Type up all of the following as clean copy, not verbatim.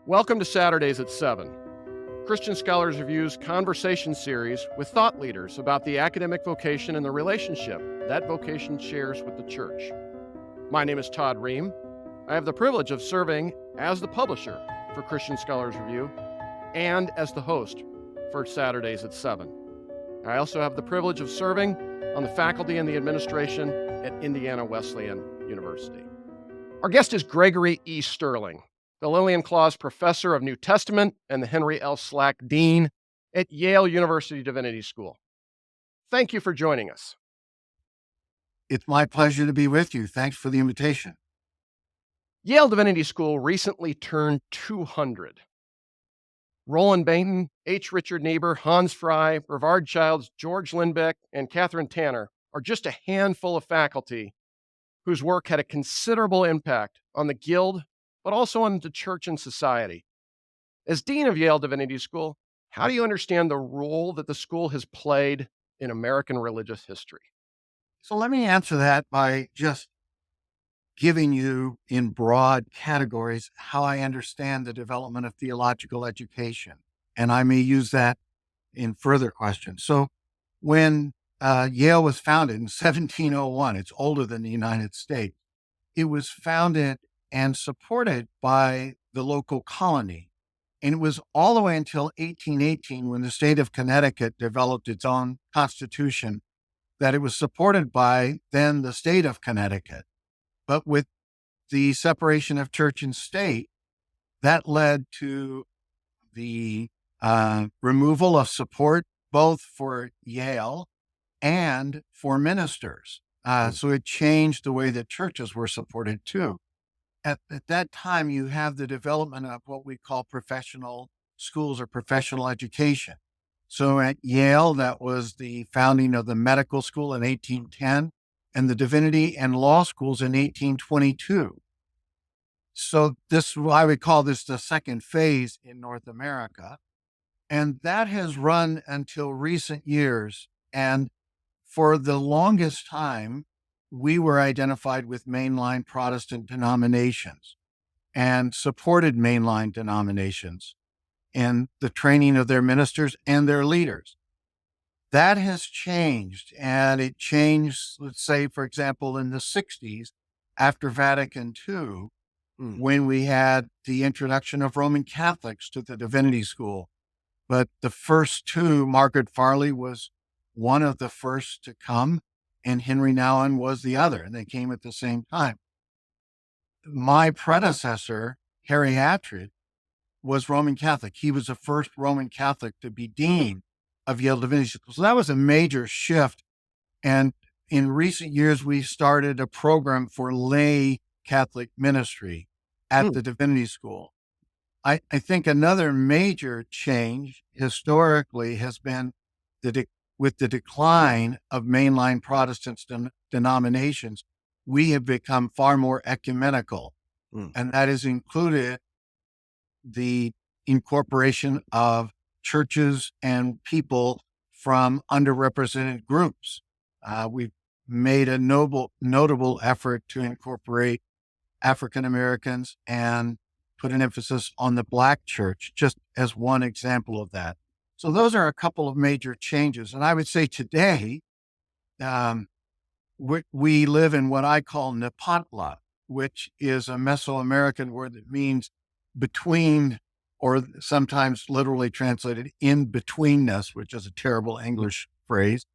Welcome to Saturdays at 7, Christian Scholars Review's conversation series with thought leaders about the academic vocation and the relationship that vocation shares with the church. My name is Todd Ream. I have the privilege of serving as the publisher for Christian Scholars Review and as the host for Saturdays at 7. I also have the privilege of serving on the faculty and the administration at Indiana Wesleyan University. Our guest is Gregory E. Sterling, the Lillian Claus Professor of New Testament and the Henry L. Slack Dean at Yale University Divinity School. Thank you for joining us. It's my pleasure to be with you. Thanks for the invitation. Yale Divinity School recently turned 200. Roland Bainton, H. Richard Niebuhr, Hans Frey, Brevard Childs, George Lindbeck, and Catherine Tanner are just a handful of faculty whose work had a considerable impact on the Guild, but also on the church and society. As Dean of Yale Divinity School, how do you understand the role that the school has played in American religious history? So let me answer that by just giving you in broad categories how I understand the development of theological education. And I may use that in further questions. So when Yale was founded in 1701, it's older than the United States, it was founded and supported by the local colony. And it was all the way until 1818 when the state of Connecticut developed its own constitution that it was supported by then the state of Connecticut. But with the separation of church and state, that led to the removal of support both for Yale and for ministers. So it changed the way that churches were supported too. At that time, you have the development of what we call professional schools or professional education. So at Yale, that was the founding of the medical school in 1810 and the divinity and law schools in 1822. So this, I would call this the second phase in North America. And that has run until recent years. And for the longest time, we were identified with mainline Protestant denominations and supported mainline denominations in the training of their ministers and their leaders. That has changed, and it changed, let's say, for example, in the 60s, after Vatican II, when we had the introduction of Roman Catholics to the Divinity School. But the first two, Margaret Farley was one of the first to come, and Henry Nouwen was the other, and they came at the same time. My predecessor, Harry Attridge, was Roman Catholic. He was the first Roman Catholic to be dean of Yale Divinity School. So that was a major shift. And in recent years, we started a program for lay Catholic ministry at the Divinity School. I think another major change historically has been with the decline of mainline Protestant denominations, we have become far more ecumenical. And that has included the incorporation of churches and people from underrepresented groups. We've made a notable effort to incorporate African Americans and put an emphasis on the Black church, just as one example of that. So those are a couple of major changes. And I would say today, we live in what I call Nepantla, which is a Mesoamerican word that means between, or sometimes literally translated in betweenness, which is a terrible English phrase.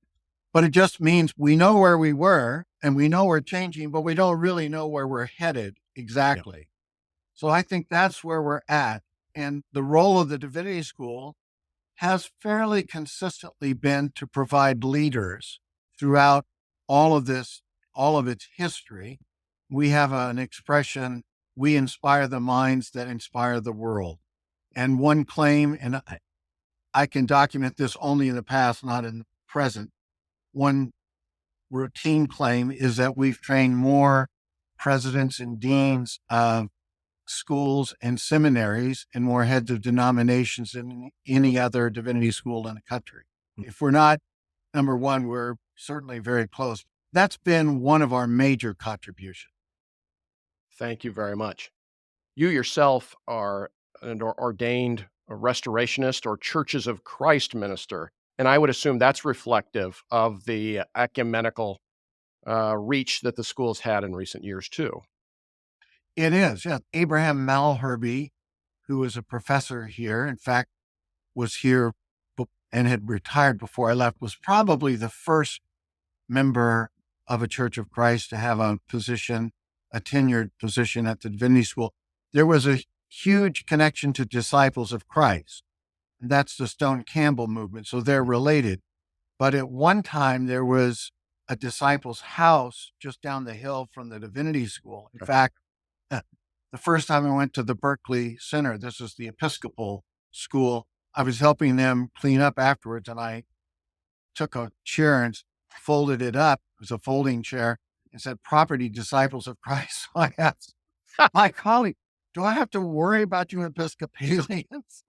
But it just means we know where we were and we know we're changing, but we don't really know where we're headed exactly. Yep. So I think that's where we're at. And the role of the Divinity School has fairly consistently been to provide leaders throughout all of its history. We have an expression, we inspire the minds that inspire the world. And one claim, and I can document this only in the past, not in the present, one routine claim is that we've trained more presidents and deans of schools and seminaries and more heads of denominations than any other divinity school in the country. If we're not number one, we're certainly very close. That's been one of our major contributions. Thank you very much. You yourself are an ordained restorationist or Churches of Christ minister. And I would assume that's reflective of the ecumenical reach that the school's had in recent years, too. It is, yeah. Abraham Malherbe, who was a professor here, in fact, was here and had retired before I left, was probably the first member of a Church of Christ to have a tenured position at the Divinity School. There was a huge connection to Disciples of Christ. And that's the Stone Campbell movement. So they're related. But at one time, there was a disciples' house just down the hill from the Divinity School. In fact, the first time I went to the Berkeley Center, this is the Episcopal school, I was helping them clean up afterwards, and I took a chair and folded it up. It was a folding chair and said, "Property Disciples of Christ." So I asked my colleague, "Do I have to worry about you Episcopalians?"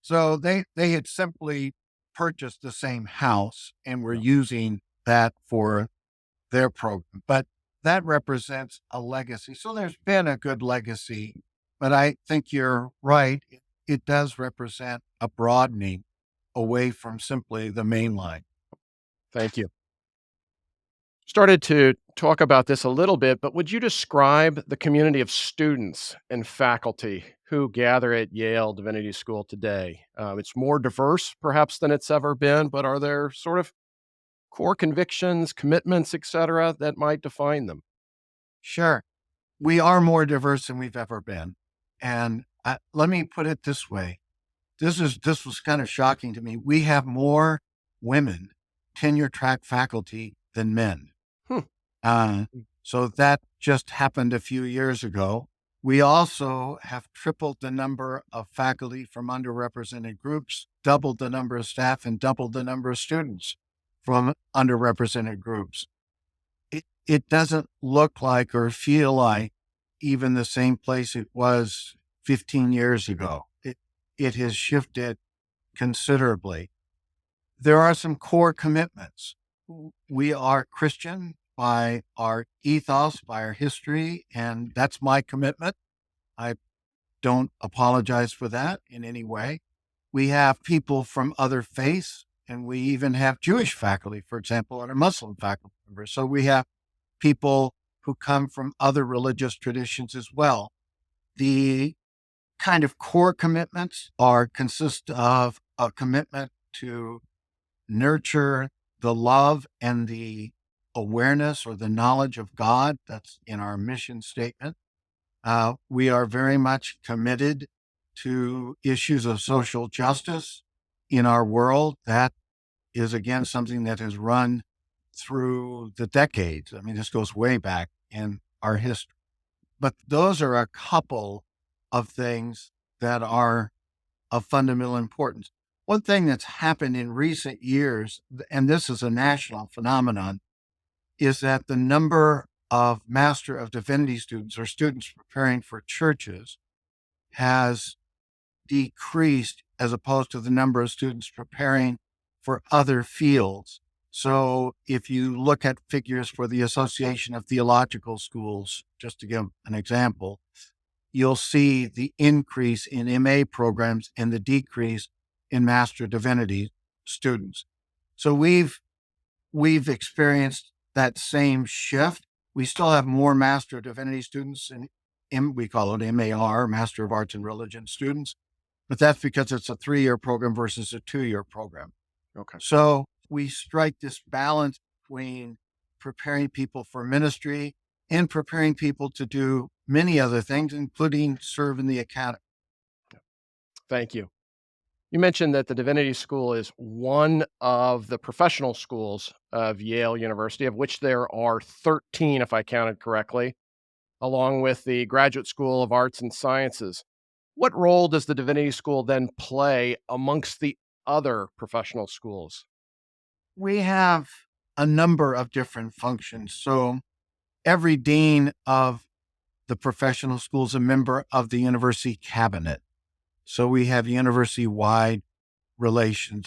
So they had simply purchased the same house and were using that for their program. But that represents a legacy. So there's been a good legacy, but I think you're right. It does represent a broadening away from simply the main line. Thank you. Started to talk about this a little bit, but would you describe the community of students and faculty who gather at Yale Divinity School today? It's more diverse, perhaps, than it's ever been, but are there sort of core convictions, commitments, et cetera, that might define them? Sure. We are more diverse than we've ever been. And let me put it this way. This was kind of shocking to me. We have more women tenure track faculty than men. Hmm. So that just happened a few years ago. We also have tripled the number of faculty from underrepresented groups, doubled the number of staff, and doubled the number of students from underrepresented groups. It doesn't look like or feel like even the same place it was 15 years ago. It has shifted considerably. There are some core commitments. We are Christian by our ethos, by our history, and that's my commitment. I don't apologize for that in any way. We have people from other faiths, and we even have Jewish faculty, for example, and a Muslim faculty member. So we have people who come from other religious traditions as well. The kind of core commitments consist of a commitment to nurture the love and the awareness or the knowledge of God. That's in our mission statement. We are very much committed to issues of social justice in our world. That is, again, something that has run through the decades. I mean, this goes way back in our history. But those are a couple of things that are of fundamental importance. One thing that's happened in recent years, and this is a national phenomenon, is that the number of Master of Divinity students or students preparing for churches has decreased as opposed to the number of students preparing for other fields. So if you look at figures for the Association of Theological Schools, just to give an example, you'll see the increase in MA programs and the decrease in Master Divinity students. So we've experienced that same shift. We still have more Master Divinity students and we call it MAR, Master of Arts and Religion students, but that's because it's a 3-year program versus a 2-year program. Okay. So we strike this balance between preparing people for ministry and preparing people to do many other things, including serve in the academy. Thank you. You mentioned that the Divinity School is one of the professional schools of Yale University, of which there are 13, if I counted correctly, along with the Graduate School of Arts and Sciences. What role does the Divinity School then play amongst the other professional schools? We have a number of different functions. So every dean of the professional school is a member of the university cabinet. So we have university-wide relations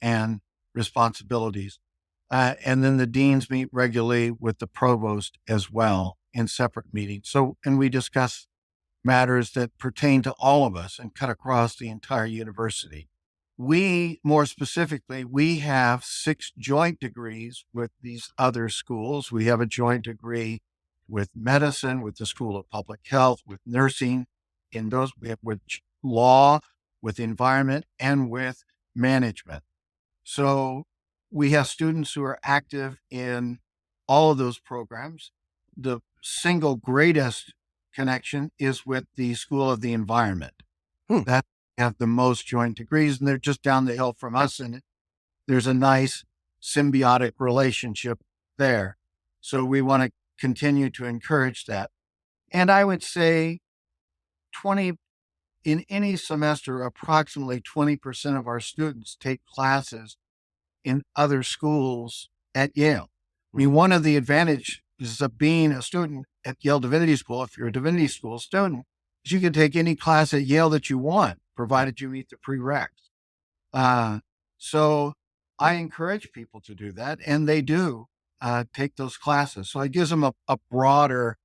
and responsibilities. And then the deans meet regularly with the provost as well in separate meetings. So, and we discuss matters that pertain to all of us and cut across the entire university. More specifically, we have 6 joint degrees with these other schools. We have a joint degree with medicine, with the School of Public Health, with nursing. In those, we have with law, with environment, and with management. So we have students who are active in all of those programs. The single greatest connection is with the School of the Environment. That have the most joint degrees, and they're just down the hill from us, and there's a nice symbiotic relationship there. So we want to continue to encourage that. And I would say in any semester, approximately 20% of our students take classes in other schools at Yale. I mean, one of the advantages of being a student at Yale Divinity School, if you're a Divinity School student, is you can take any class at Yale that you want, provided you meet the prereqs. So I encourage people to do that, and they do take those classes. So it gives them a broader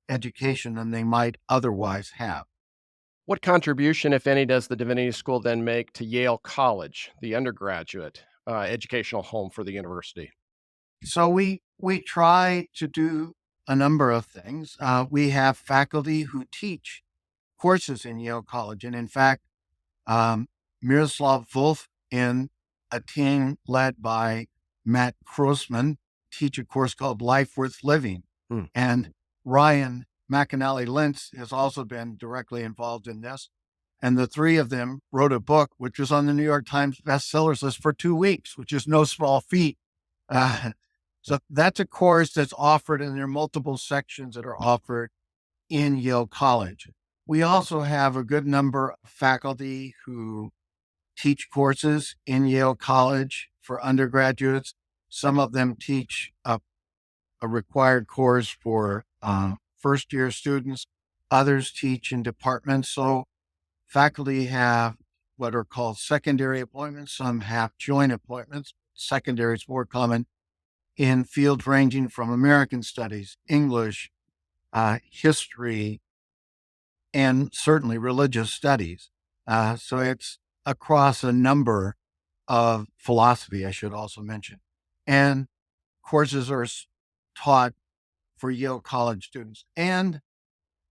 education than they might otherwise have. What contribution, if any, does the Divinity School then make to Yale College, the undergraduate educational home for the university? So we try to do a number of things. We have faculty who teach courses in Yale College, and in fact, Miroslav Wolf and a team led by Matt Grossman teach a course called Life Worth Living. And Ryan McAnally Lentz has also been directly involved in this. And the three of them wrote a book, which was on the New York Times bestsellers list for 2 weeks, which is no small feat. So that's a course that's offered, and there are multiple sections that are offered in Yale College. We also have a good number of faculty who teach courses in Yale College for undergraduates. Some of them teach a required course for first-year students. Others teach in departments. So faculty have what are called secondary appointments. Some have joint appointments. Secondary is more common in fields ranging from American studies, English, history, and certainly religious studies. So it's across a number of philosophy, I should also mention. And courses are taught for Yale College students. And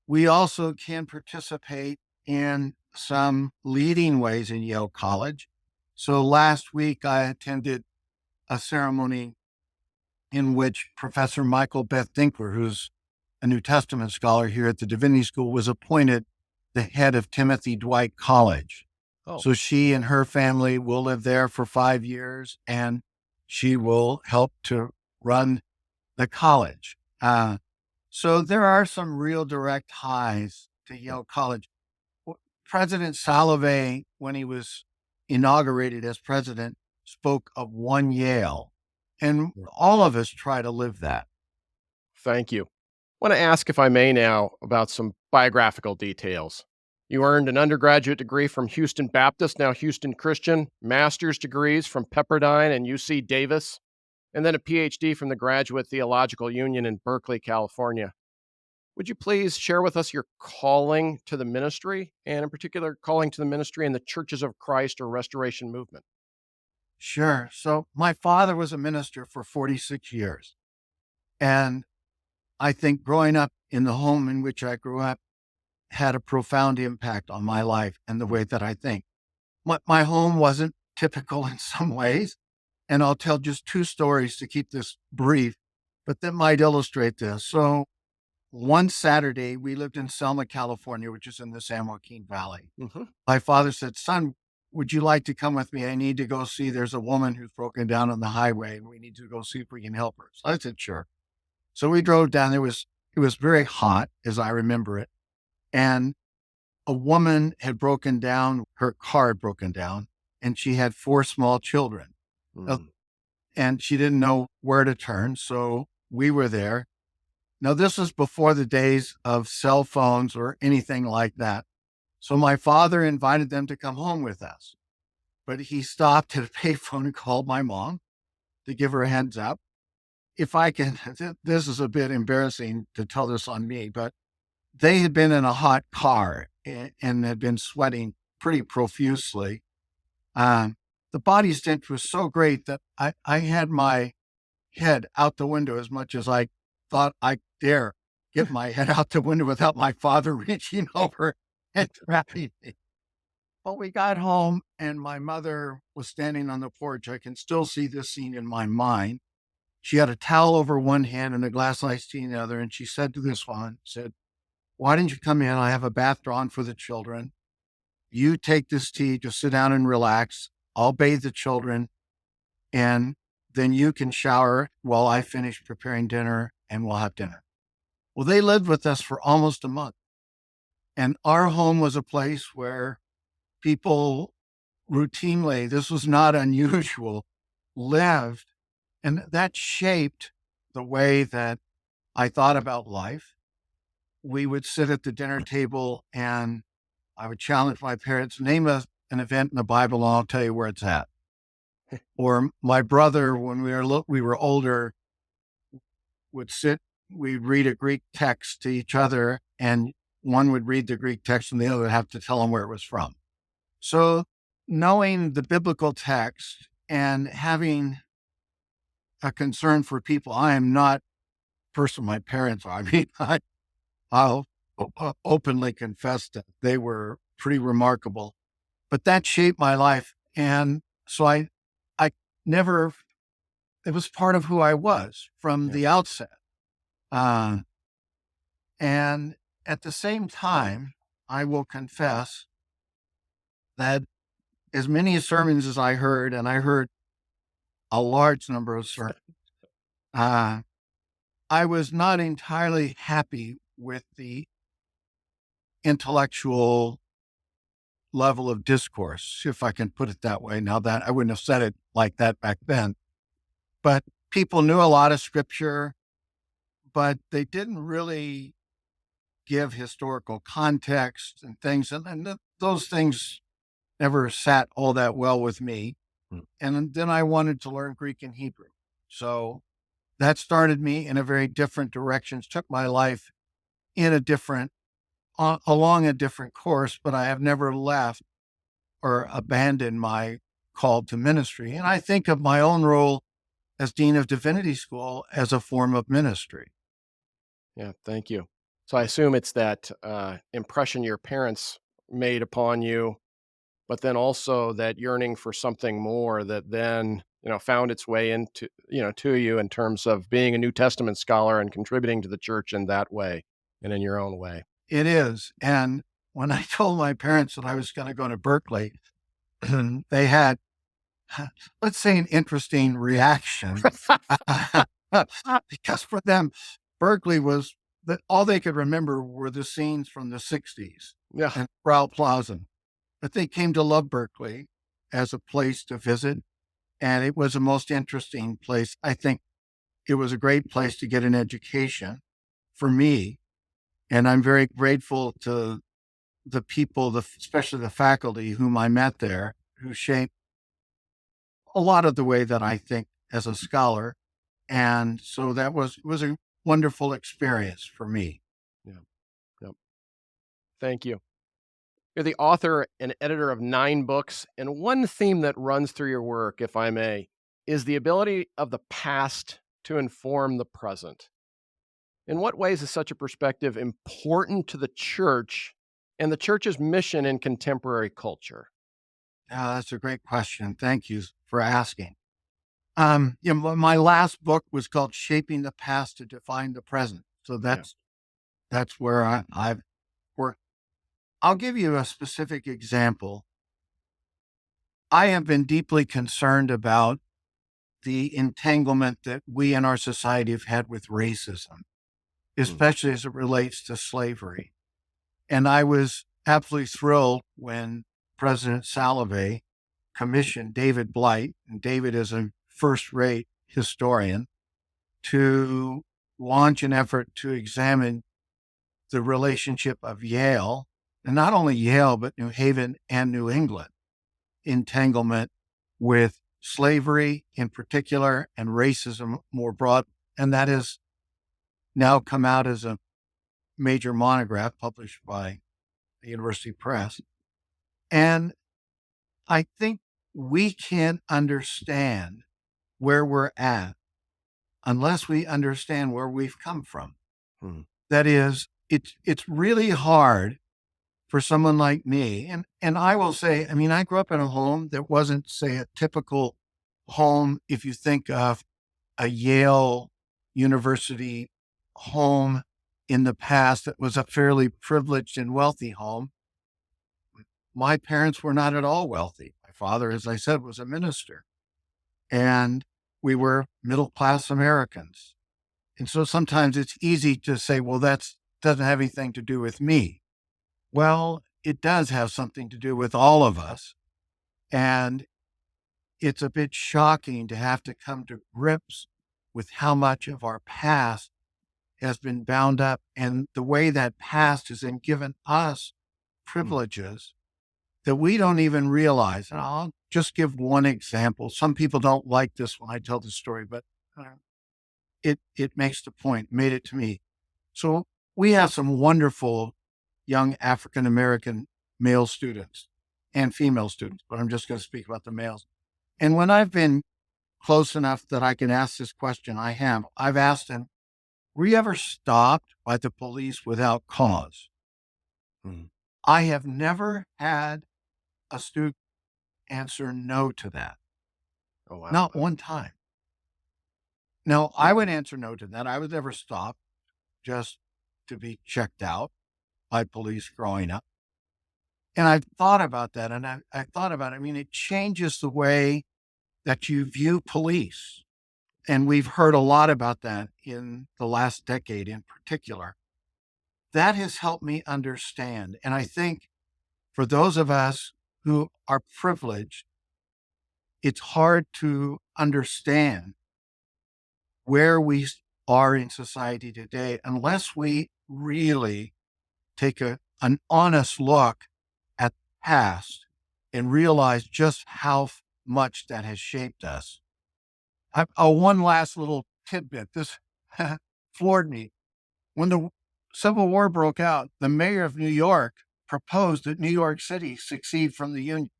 we also can participate in some leading ways in Yale College. So last week I attended a ceremony in which Professor Michael Beth Dinkler, who's a New Testament scholar here at the Divinity School, was appointed the head of Timothy Dwight College. So she and her family will live there for 5 years, and she will help to run the college. So there are some real direct ties to Yale College. President Salovey, when he was inaugurated as president, spoke of one Yale, and all of us try to live that. Thank you. I want to ask, if I may now, about some biographical details. You earned an undergraduate degree from Houston Baptist, now Houston Christian, master's degrees from Pepperdine and UC Davis, and then a PhD from the Graduate Theological Union in Berkeley, California. Would you please share with us your calling to the ministry, and in particular, calling to the ministry in the Churches of Christ or Restoration Movement? Sure. So my father was a minister for 46 years. And I think growing up in the home in which I grew up had a profound impact on my life and the way that I think. My home wasn't typical in some ways. And I'll tell just 2 stories to keep this brief, but that might illustrate this. So one Saturday, we lived in Selma, California, which is in the San Joaquin Valley. My father said, "Son, would you like to come with me? I need to go see, there's a woman who's broken down on the highway, and we need to go see if we can help her." So I said, "Sure." So we drove down. It was very hot, as I remember it. And a woman had broken down, her car had broken down, and she had 4 small children. And she didn't know where to turn. So we were there. Now, this was before the days of cell phones or anything like that. So my father invited them to come home with us. But he stopped at a payphone and called my mom to give her a heads up. If I can, this is a bit embarrassing to tell this on me, but they had been in a hot car and had been sweating pretty profusely. The body stench was so great that I had my head out the window as much as I thought I dare get my head out the window without my father reaching over and grabbing me. But we got home and my mother was standing on the porch. I can still see this scene in my mind. She had a towel over one hand and a glass of iced tea in the other. And she said to this one, said, "Why didn't you come in? I have a bath drawn for the children. You take this tea, just sit down and relax. I'll bathe the children. And then you can shower while I finish preparing dinner and we'll have dinner." Well, they lived with us for almost a month. And our home was a place where people routinely, this was not unusual, lived. And that shaped the way that I thought about life. We would sit at the dinner table and I would challenge my parents, name an event in the Bible and I'll tell you where it's at. Or my brother, when we were older, would sit, we'd read a Greek text to each other, and one would read the Greek text and the other would have to tell him where it was from. So knowing the biblical text and having a concern for people, I am not the person my parents are. I mean, I'll openly confess that they were pretty remarkable, but that shaped my life. And so I never, it was part of who I was from the outset. And at the same time, I will confess that as many sermons as I heard, and I heard a large number of sermons, I was not entirely happy with the intellectual level of discourse, if I can put it that way. Now that I wouldn't have said it like that back then, but people knew a lot of scripture, but they didn't really give historical context and things. And those things never sat all that well with me. And then I wanted to learn Greek and Hebrew. So that started me in a very different direction, took my life in a different, along a different course, but I have never left or abandoned my call to ministry. And I think of my own role as Dean of Divinity School as a form of ministry. Yeah, thank you. So I assume it's that impression your parents made upon you, but then also that yearning for something more that then, found its way into, to you in terms of being a New Testament scholar and contributing to the church in that way and in your own way. It is. And when I told my parents that I was going to go to Berkeley, they had, let's say, an interesting reaction. Because for them, Berkeley was that all they could remember were the scenes from the 60s and Frau Plaza. But they came to love Berkeley as a place to visit. And it was a most interesting place. I think it was a great place to get an education for me. And I'm very grateful to the people, especially the faculty whom I met there, who shaped a lot of the way that I think as a scholar. And so that was a wonderful experience for me. Yeah. Yep. Thank you. You're the author and editor of 9 books, and one theme that runs through your work, if I may, is the ability of the past to inform the present. In what ways is such a perspective important to the church and the church's mission in contemporary culture? That's a great question. Thank you for asking. My last book was called Shaping the Past to Define the Present. So that's where I've worked. I'll give you a specific example. I have been deeply concerned about the entanglement that we in our society have had with racism, especially as it relates to slavery. And I was absolutely thrilled when President Salovey commissioned David Blight, and David is a first-rate historian, to launch an effort to examine the relationship of Yale, and not only Yale, but New Haven and New England, entanglement with slavery in particular and racism more broad. And that has now come out as a major monograph published by the University Press. And I think we can't understand where we're at unless we understand where we've come from. That is, it's really hard for someone like me. And I will say, I mean, I grew up in a home that wasn't, say, a typical home if you think of a Yale University home in the past that was a fairly privileged and wealthy home. My parents were not at all wealthy. My father, as I said, was a minister, and we were middle-class Americans. And so sometimes it's easy to say, well, that doesn't have anything to do with me. Well, it does have something to do with all of us. And it's a bit shocking to have to come to grips with how much of our past has been bound up and the way that past has then given us privileges that we don't even realize. And I'll just give one example. Some people don't like this when I tell the story, but it makes the point, made it to me. So we have some wonderful young African-American male students and female students, but I'm just going to speak about the males. And when I've been close enough that I can ask this question, I've asked them, were you ever stopped by the police without cause? I have never had a student answer no to that. Oh, wow. Not one time. No, I would answer no to that. I was never stopped just to be checked out by police growing up. And I've thought about that, and I thought about it. I mean, it changes the way that you view police. And we've heard a lot about that in the last decade in particular. That has helped me understand. And I think for those of us who are privileged, it's hard to understand where we are in society today unless we really take an honest look at the past and realize just how much that has shaped us. One last little tidbit. This floored me. When the Civil War broke out, the mayor of New York proposed that New York City secede from the Union.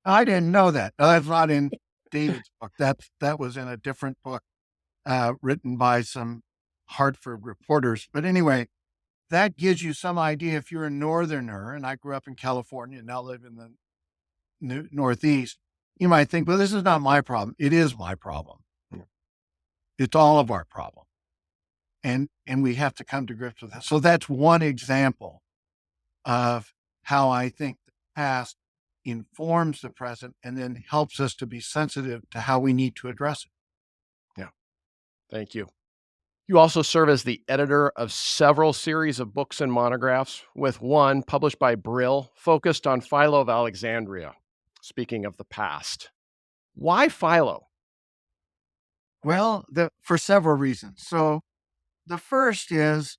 I didn't know that. That's not in David's book. That was in a different book written by some Hartford reporters. But anyway, that gives you some idea if you're a Northerner, and I grew up in California and now live in the Northeast, you might think, well, this is not my problem. It is my problem. It's all of our problem. And we have to come to grips with that. So that's one example of how I think the past informs the present and then helps us to be sensitive to how we need to address it. Yeah. Thank you. You also serve as the editor of several series of books and monographs, with one published by Brill focused on Philo of Alexandria. Speaking of the past, why Philo? Well, for several reasons. So the first is,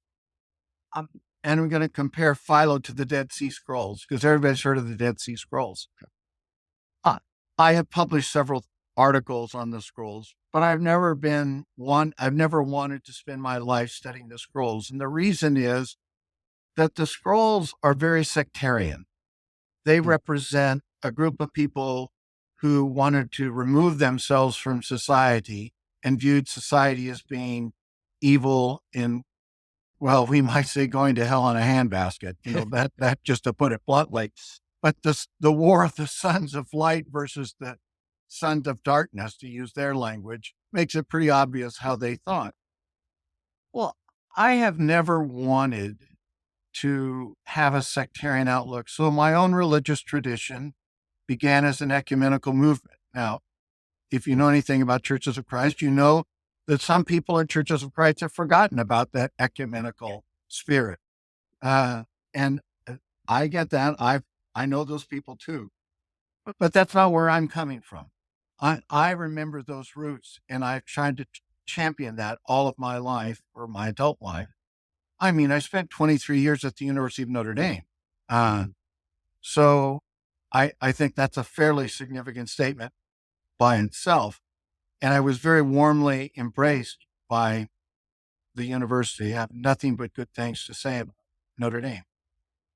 and I'm going to compare Philo to the Dead Sea Scrolls because everybody's heard of the Dead Sea Scrolls. I have published several articles on the scrolls, but I've never wanted to spend my life studying the scrolls. And the reason is that the scrolls are very sectarian. They represent a group of people who wanted to remove themselves from society and viewed society as being evil and, well, we might say going to hell in a handbasket, that just to put it bluntly. But the war of the sons of light versus the sons of darkness, to use their language, makes it pretty obvious how they thought. Well, I have never wanted to have a sectarian outlook. So my own religious tradition began as an ecumenical movement. Now, if you know anything about Churches of Christ, you know that some people in Churches of Christ have forgotten about that ecumenical spirit. And I get that. I know those people too, but that's not where I'm coming from. I remember those roots, and I've tried to champion that all of my life, or my adult life. I mean, I spent 23 years at the University of Notre Dame. So I think that's a fairly significant statement by itself. And I was very warmly embraced by the university. I have nothing but good things to say about Notre Dame.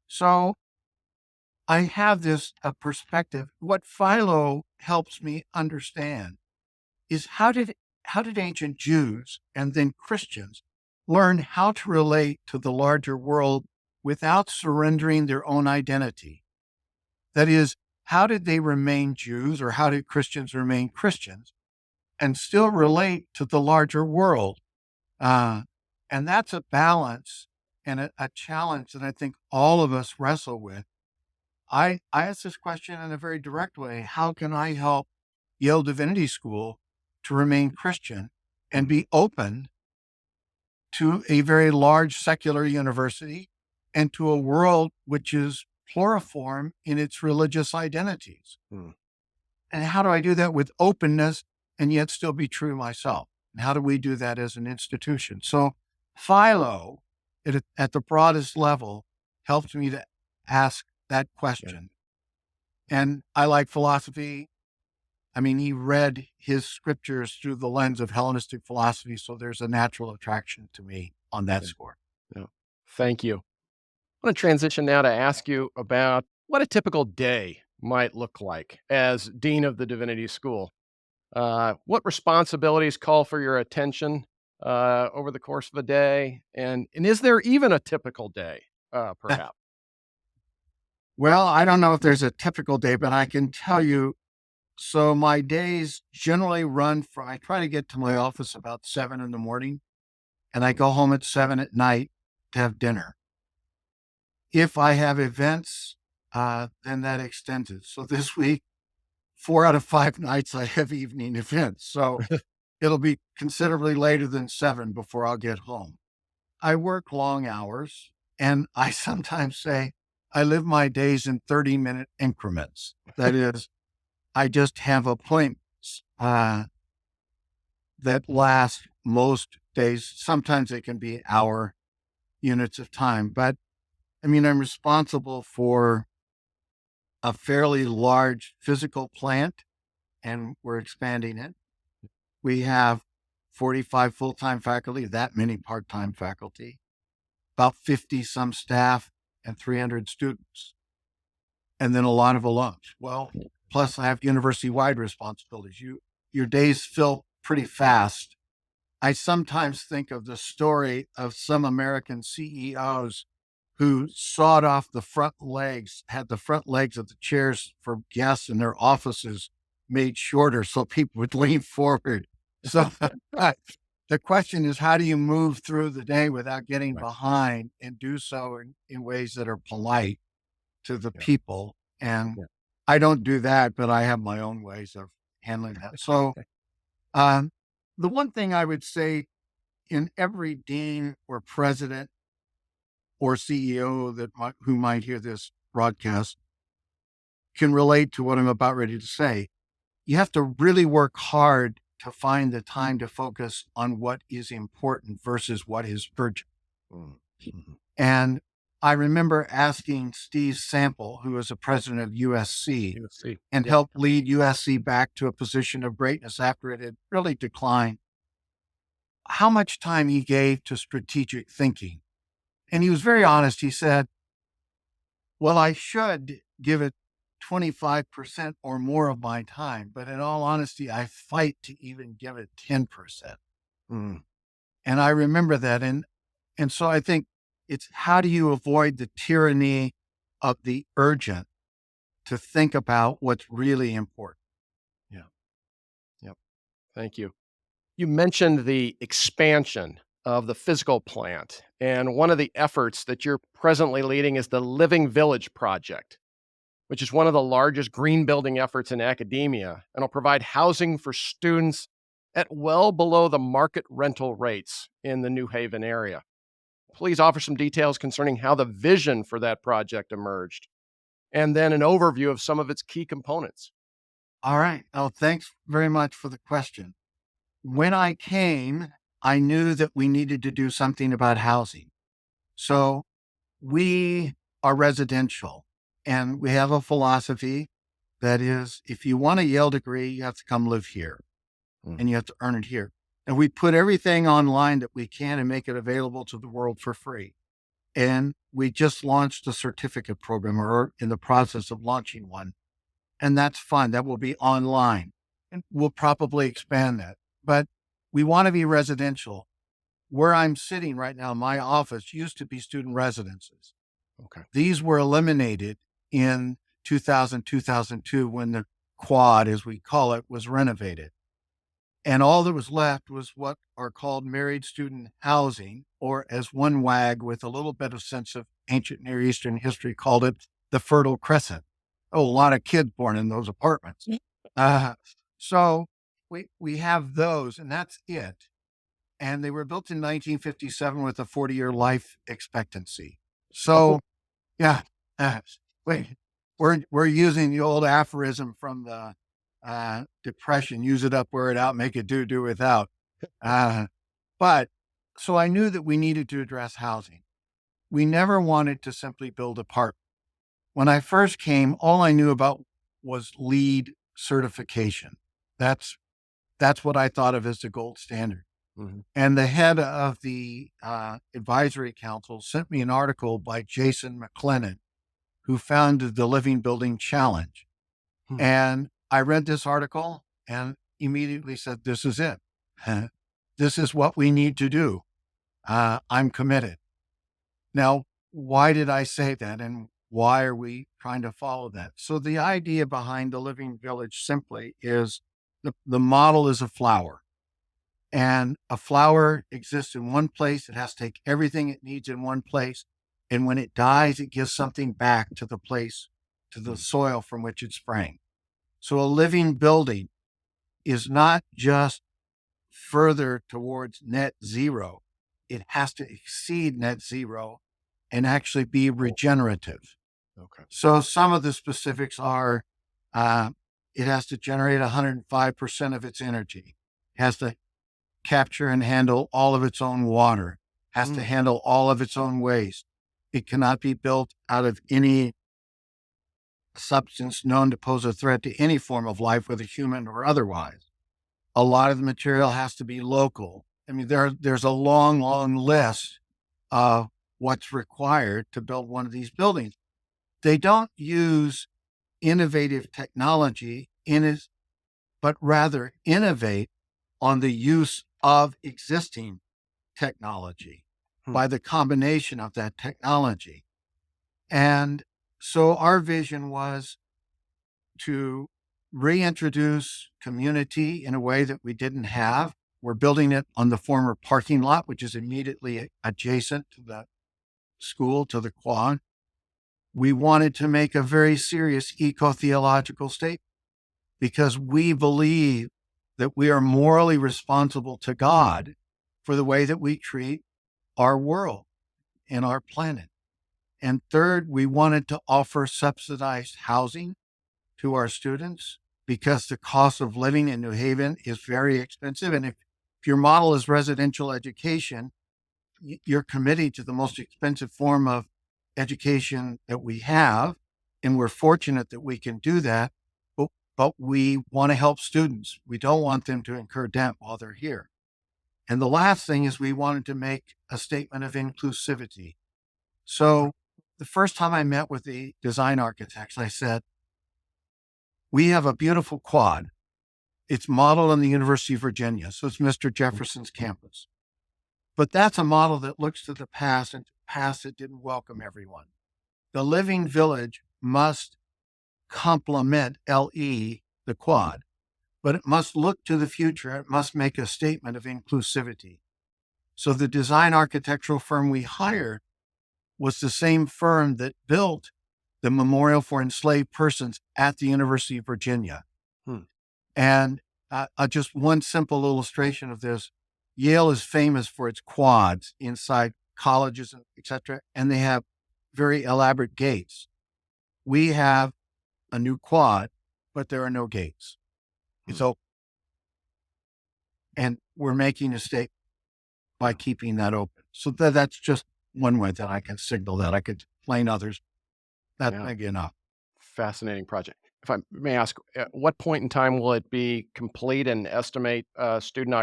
So I have this perspective. What Philo helps me understand is how did ancient Jews and then Christians learn how to relate to the larger world without surrendering their own identity? That is, how did they remain Jews, or how did Christians remain Christians and still relate to the larger world? And that's a balance and a challenge that I think all of us wrestle with. I ask this question in a very direct way. How can I help Yale Divinity School to remain Christian and be open to a very large secular university and to a world which is pluriform in its religious identities? And how do I do that with openness and yet still be true to myself? And how do we do that as an institution? So Philo, at the broadest level, helps me to ask that question. And I like philosophy. I mean, he read his scriptures through the lens of Hellenistic philosophy, so there's a natural attraction to me on that score. Yeah. Thank you. I want to transition now to ask you about what a typical day might look like as Dean of the Divinity School. What responsibilities call for your attention over the course of a day? And is there even a typical day, perhaps? Well, I don't know if there's a typical day, but I can tell you. So my days generally run from, I try to get to my office about 7 in the morning, and I go home at 7 at night to have dinner. If I have events, then that extends it. So this week, 4 out of 5 nights, I have evening events. So it'll be considerably later than 7 before I'll get home. I work long hours, and I sometimes say I live my days in 30-minute increments. That is, I just have appointments that last most days. Sometimes it can be hour units of time, but I mean, I'm responsible for a fairly large physical plant, and we're expanding it. We have 45 full-time faculty, that many part-time faculty, about 50 some staff, and 300 students, and then a lot of alums. Well, plus I have university-wide responsibilities. Your days fill pretty fast. I sometimes think of the story of some American CEOs who sawed off the front legs, had the front legs of the chairs for guests in their offices made shorter so people would lean forward. So the question is, how do you move through the day without getting behind and do so in ways that are polite to the people? And I don't do that, but I have my own ways of handling that. So the one thing I would say, in every dean or president or CEO who might hear this broadcast can relate to what I'm about ready to say, you have to really work hard to find the time to focus on what is important versus what is urgent. And I remember asking Steve Sample, who was a president of USC, and helped lead USC back to a position of greatness after it had really declined, how much time he gave to strategic thinking. And he was very honest. He said, well, I should give it 25% or more of my time, but in all honesty, I fight to even give it 10%. And I remember that. And so I think it's, how do you avoid the tyranny of the urgent to think about what's really important? Thank you. You mentioned the expansion of the physical plant, and one of the efforts that you're presently leading is the Living Village Project, which is one of the largest green building efforts in academia, and will provide housing for students at well below the market rental rates in the New Haven area. Please offer some details concerning how the vision for that project emerged, and then an overview of some of its key components. All right. Oh, thanks very much for the question. When I came, I knew that we needed to do something about housing. So we are residential, and we have a philosophy that is, if you want a Yale degree, you have to come live here and you have to earn it here. And we put everything online that we can and make it available to the world for free. And we just launched a certificate program, or in the process of launching one. And that's fun. That will be online. And we'll probably expand that. But we want to be residential. Where I'm sitting right now, my office used to be student residences. Okay. These were eliminated in 2000, 2002 when the quad, as we call it, was renovated. And all that was left was what are called married student housing, or as one wag with a little bit of sense of ancient Near Eastern history called it, the Fertile Crescent. Oh, a lot of kids born in those apartments. So we have those, and that's it. And they were built in 1957 with a 40-year life expectancy. So, yeah, we're using the old aphorism from the Depression: use it up, wear it out, make it do without. But so I knew that we needed to address housing. We never wanted to simply build apartments. When I first came, all I knew about was LEED certification. That's what I thought of as the gold standard. Mm-hmm. And the head of the advisory council sent me an article by Jason McLennan, who founded the Living Building Challenge. Hmm. And I read this article and immediately said, this is it. This is what we need to do. I'm committed. Now, why did I say that? And why are we trying to follow that? So the idea behind the Living Village simply is the model is a flower. And a flower exists in one place. It has to take everything it needs in one place. And when it dies, it gives something back to the place, to the soil from which it sprang. So a living building is not just further towards net zero. It has to exceed net zero and actually be regenerative. Okay. So some of the specifics are, it has to generate 105% of its energy. It has to capture and handle all of its own water, has to handle all of its own waste. It cannot be built out of any substance known to pose a threat to any form of life, whether human or otherwise. A lot of the material has to be local. I mean, there's a long, long list of what's required to build one of these buildings. They don't use innovative technology but rather innovate on the use of existing technology by the combination of that technology. And so our vision was to reintroduce community in a way that we didn't have. We're building it on the former parking lot, which is immediately adjacent to the school, to the quad. We wanted to make a very serious eco-theological statement because we believe that we are morally responsible to God for the way that we treat our world and our planet. And third, we wanted to offer subsidized housing to our students because the cost of living in New Haven is very expensive. And if your model is residential education, you're committing to the most expensive form of education that we have. And we're fortunate that we can do that. But we want to help students. We don't want them to incur debt while they're here. And the last thing is we wanted to make a statement of inclusivity. So the first time I met with the design architects, I said, we have a beautiful quad. It's modeled on the University of Virginia. So it's Mr. Jefferson's campus. But that's a model that looks to the past, and the past that didn't welcome everyone. The Living Village must complement LE, the quad, but it must look to the future. It must make a statement of inclusivity. So the design architectural firm we hired was the same firm that built the Memorial for Enslaved Persons at the University of Virginia. And just one simple illustration of this, Yale is famous for its quads inside colleges, et cetera, and they have very elaborate gates. We have a new quad, but there are no gates. It's open. And we're making a statement by keeping that open. So that's just one way that I can signal that. I could explain others. That's maybe enough. Fascinating project. if I may ask, at what point in time will it be complete and estimate student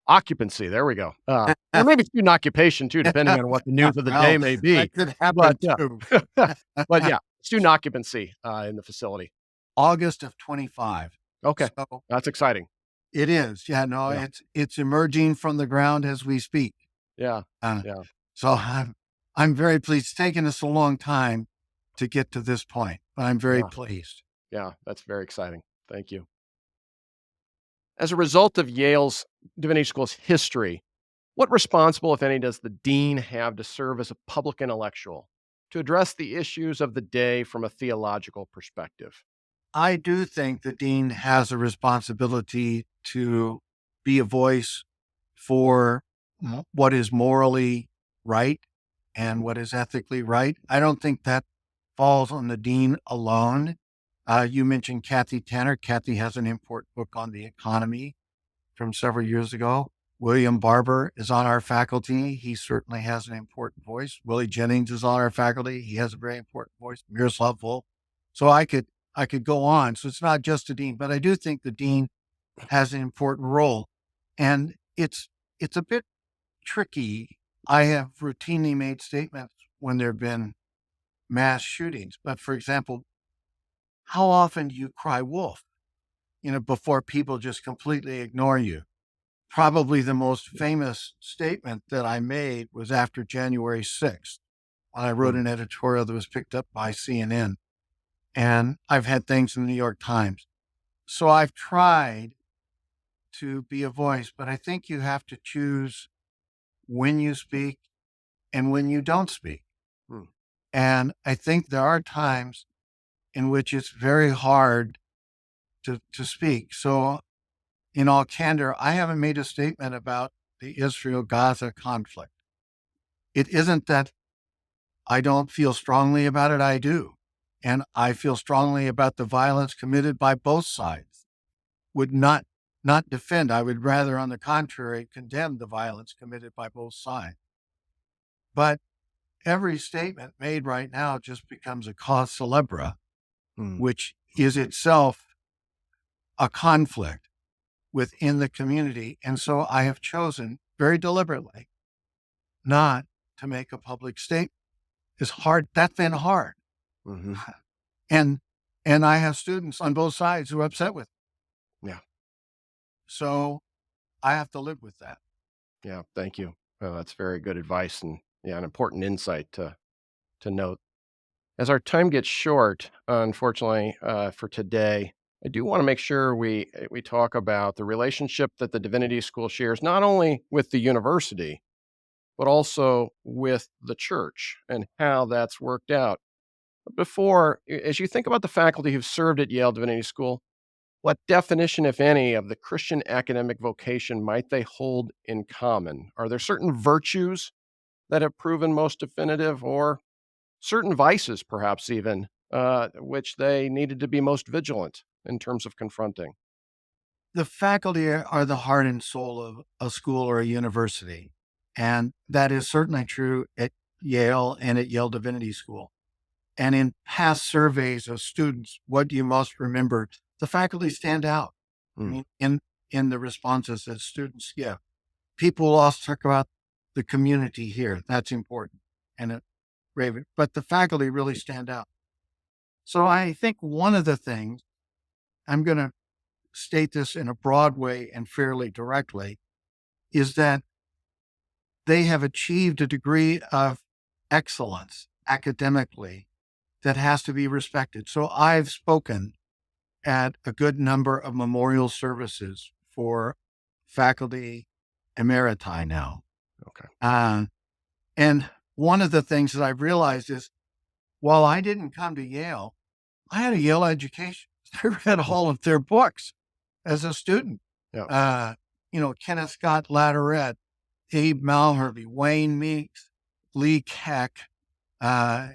occupancy? There we go. Or maybe student occupation too, depending on what the news of the day Well, may be. that could But happen too. but yeah, student occupancy in the facility. August of 25. Okay, So that's exciting. it is. Yeah, no, Yeah, it's emerging from the ground as we speak. yeah, Uh, yeah, so I'm very pleased. It's taken us a long time to get to this point, but I'm very yeah, pleased. yeah. That's very exciting. Thank you. As a result of Yale's Divinity School's history, what responsible, if any, does the dean have to serve as a public intellectual to address the issues of the day from a theological perspective? I do think the dean has a responsibility to be a voice for what is morally right and what is ethically right. I don't think that falls on the dean alone. You mentioned Kathy Tanner. Kathy has an important book on the economy from several years ago. William Barber is on our faculty. He certainly has an important voice. Willie Jennings is on our faculty. He has a very important voice. Miroslav Volk. So I could go on. So it's not just the dean, but I do think the dean has an important role. And it's a bit tricky. I have routinely made statements when there have been mass shootings. But for example, how often do you cry wolf, before people just completely ignore you? Probably the most famous statement that I made was after January 6th, when I wrote Mm, an editorial that was picked up by CNN. And I've had things in the New York Times. So I've tried to be a voice, but I think you have to choose when you speak and when you don't speak. mm, And I think there are times in which it's very hard to speak. So, in all candor, I haven't made a statement about the Israel Gaza conflict. It isn't that I don't feel strongly about it, I do. And I feel strongly about the violence committed by both sides. Would not defend. I would rather, on the contrary, condemn the violence committed by both sides. But every statement made right now just becomes a cause célèbre, mm. which is itself a conflict within the community. And so I have chosen very deliberately not to make a public statement. It's hard. That's been hard. Mhm. And I have students on both sides who are upset with me. Yeah, So I have to live with that. yeah. Thank you. That's very good advice and yeah, an important insight to note. As our time gets short, unfortunately, for today, I do want to make sure we talk about the relationship that the Divinity School shares not only with the university, but also with the church and how that's worked out. But before, as you think about the faculty who've served at Yale Divinity School, what definition, if any, of the Christian academic vocation might they hold in common? Are there certain virtues that have proven most definitive, or certain vices, perhaps even, which they needed to be most vigilant in terms of confronting? The faculty are the heart and soul of a school or a university. And that is certainly true at Yale and at Yale Divinity School. And in past surveys of students, what do you most remember? The faculty stand out. I Mm, mean, in the responses that students give. People will also talk about the community here. That's important. And but the faculty really stand out. So I think one of the things, I'm going to state this in a broad way and fairly directly, is that they have achieved a degree of excellence academically that has to be respected. So I've spoken at a good number of memorial services for faculty emeriti now. okay. Uh, and one of the things that I've realized is while I didn't come to Yale, I had a Yale education. I read all of their books as a student. Yeah. Kenneth Scott Latterette, Abe Malherbe, Wayne Meeks, Lee Keck.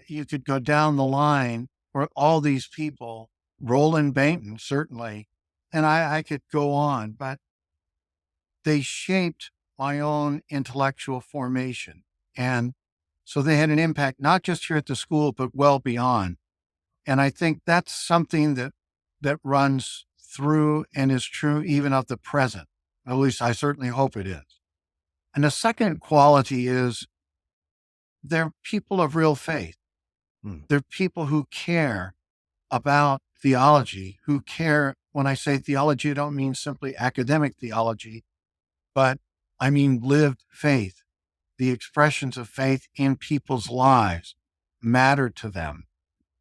You could go down the line for all these people, Roland Bainton, certainly. And I could go on, but they shaped my own intellectual formation. And so they had an impact, not just here at the school, but well beyond. And I think that's something that runs through and is true even of the present. At least I certainly hope it is. And the second quality is they're people of real faith. They're people who care about theology, who care. When I say theology, I don't mean simply academic theology, but I mean lived faith. The expressions of faith in people's lives matter to them.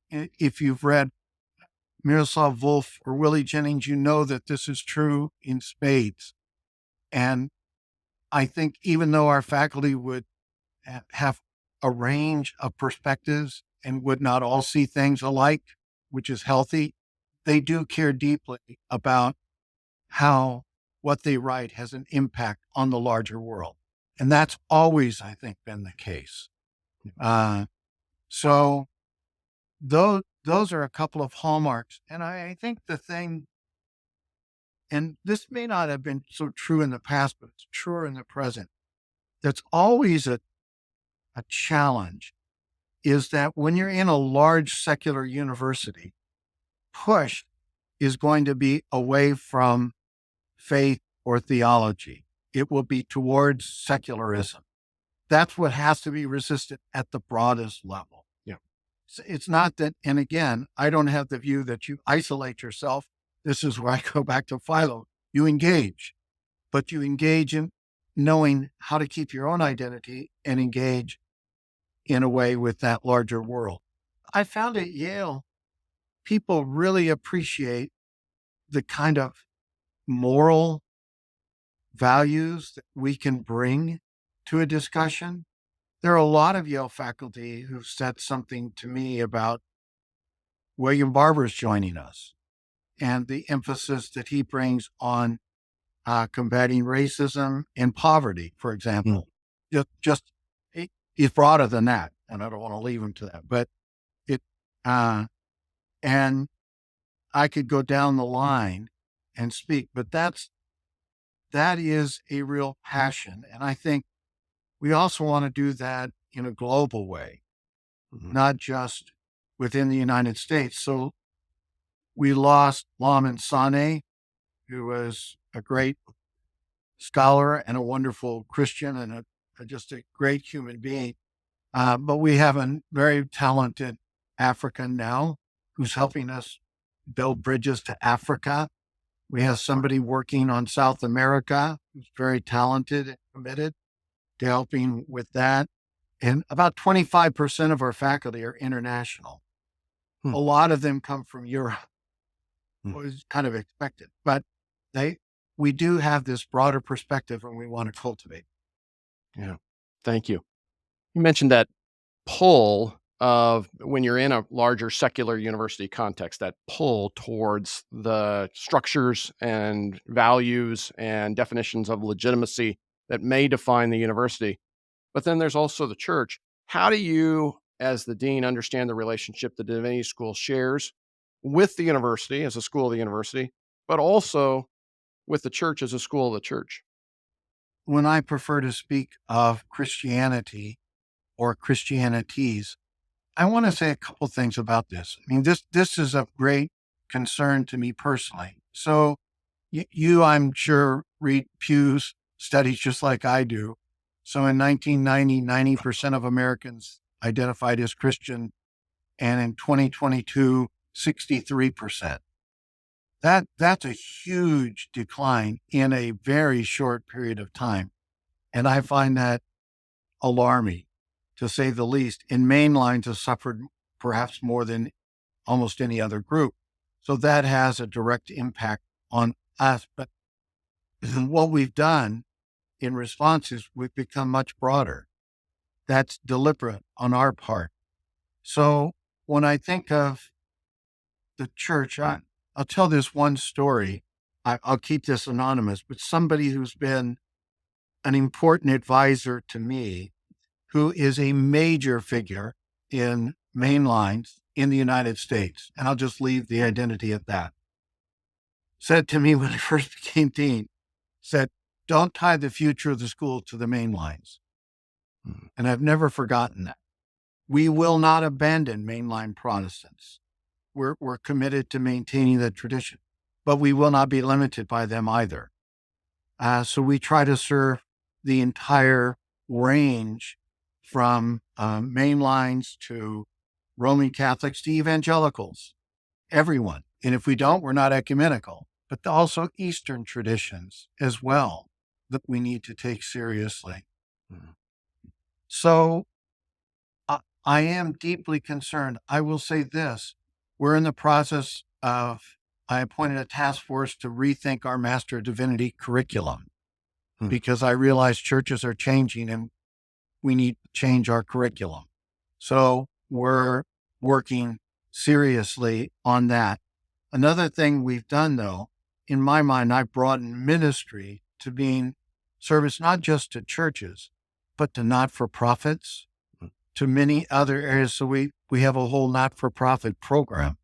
If you've read Miroslav Volf or Willie Jennings, you know that this is true in spades. And I think even though our faculty would have a range of perspectives and would not all see things alike, which is healthy, they do care deeply about how what they write has an impact on the larger world. And that's always, I think, been the case. So those are a couple of hallmarks. And I think the thing, and this may not have been so true in the past, but it's truer in the present, that's always a challenge, is that when you're in a large secular university, push is going to be away from faith or theology. It will be towards secularism. That's what has to be resisted at the broadest level. Yeah. It's not that, and again, I don't have the view that you isolate yourself. This is where I go back to Philo. You engage, but you engage in knowing how to keep your own identity and engage in a way with that larger world. I found at Yale, people really appreciate the kind of moral values that we can bring to a discussion. There are a lot of Yale faculty who've said something to me about William Barber's joining us and the emphasis that he brings on combating racism and poverty, for example. He's broader than that, and I don't want to leave him to that. But and I could go down the line and speak, but that is a real passion, and I think we also want to do that in a global way, not just within the United States. So we lost Lamin Sane, who was a great scholar and a wonderful Christian and just a great human being. But we have a very talented African now who's helping us build bridges to Africa. We have somebody working on South America who's very talented and committed to helping with that. And about 25% of our faculty are international. A lot of them come from Europe, was kind of expected, but we do have this broader perspective and we want to cultivate. Yeah. Thank you. You mentioned that pull of when you're in a larger secular university context, that pull towards the structures and values and definitions of legitimacy that may define the university. But then there's also the church. How do you, as the dean, understand the relationship the Divinity School shares with the university as a school of the university, but also with the church as a school of the church? When I prefer to speak of Christianity or Christianities, I want to say a couple things about this. I mean, this is of great concern to me personally. So you, I'm sure, read Pew's studies just like I do. So in 1990, 90% of Americans identified as Christian, and in 2022, 63%. That's a huge decline in a very short period of time. And I find that alarming, to say the least. And mainlines have suffered perhaps more than almost any other group. So that has a direct impact on us. But what we've done in response is we've become much broader. That's deliberate on our part. So when I think of the church, I'll tell this one story. I'll keep this anonymous, but somebody who's been an important advisor to me, who is a major figure in mainlines in the United States, and I'll just leave the identity at that, said to me when I first became dean, said, don't tie the future of the school to the mainlines. And I've never forgotten that. We will not abandon mainline Protestants. we're committed to maintaining the tradition, but we will not be limited by them either. So we try to serve the entire range from mainlines to Roman Catholics to evangelicals, everyone. And if we don't, we're not ecumenical, but also Eastern traditions as well that we need to take seriously. Mhm. So I am deeply concerned. I will say this. We're in the process of, I appointed a task force to rethink our Master of Divinity curriculum because I realize churches are changing and we need to change our curriculum. So we're working seriously on that. Another thing we've done, though, in my mind, I've broadened ministry to being service not just to churches, but to not-for-profits, to many other areas. So we have a whole not-for-profit program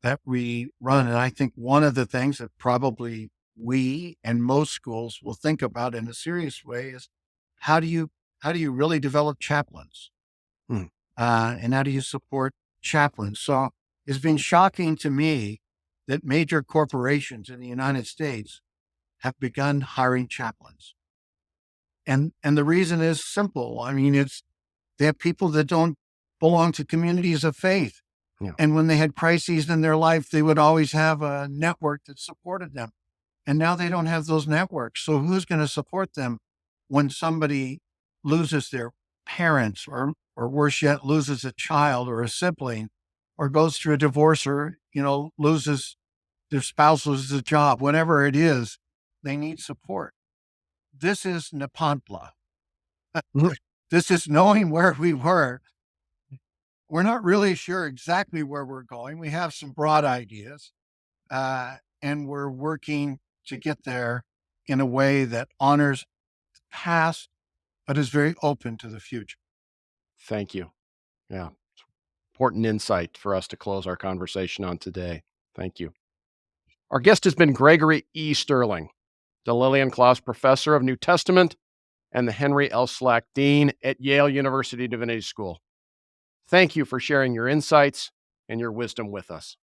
that we run. And I think one of the things that probably we and most schools will think about in a serious way is how do you really develop chaplains? And how do you support chaplains? So it's been shocking to me that major corporations in the United States have begun hiring chaplains. And the reason is simple. I mean, they have people that don't belong to communities of faith. Yeah. And when they had crises in their life, they would always have a network that supported them. And now they don't have those networks. So who's going to support them when somebody loses their parents or worse yet, loses a child or a sibling or goes through a divorce or, loses their spouse, loses a job, whatever it is, they need support. This is Nepantla. This is knowing where we were. We're not really sure exactly where we're going. We have some broad ideas, and we're working to get there in a way that honors the past, but is very open to the future. Thank you. Yeah. Important insight for us to close our conversation on today. Thank you. Our guest has been Gregory E. Sterling, the Lillian Claus Professor of New Testament and the Henry L. Slack Dean at Yale University Divinity School. Thank you for sharing your insights and your wisdom with us.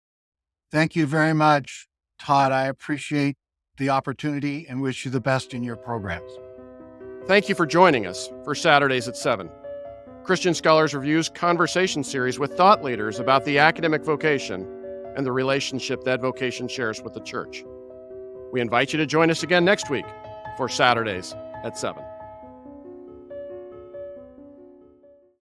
Thank you very much, Todd. I appreciate the opportunity and wish you the best in your programs. Thank you for joining us for Saturdays at 7. Christian Scholars Review's conversation series with thought leaders about the academic vocation and the relationship that vocation shares with the church. We invite you to join us again next week for Saturdays at 7.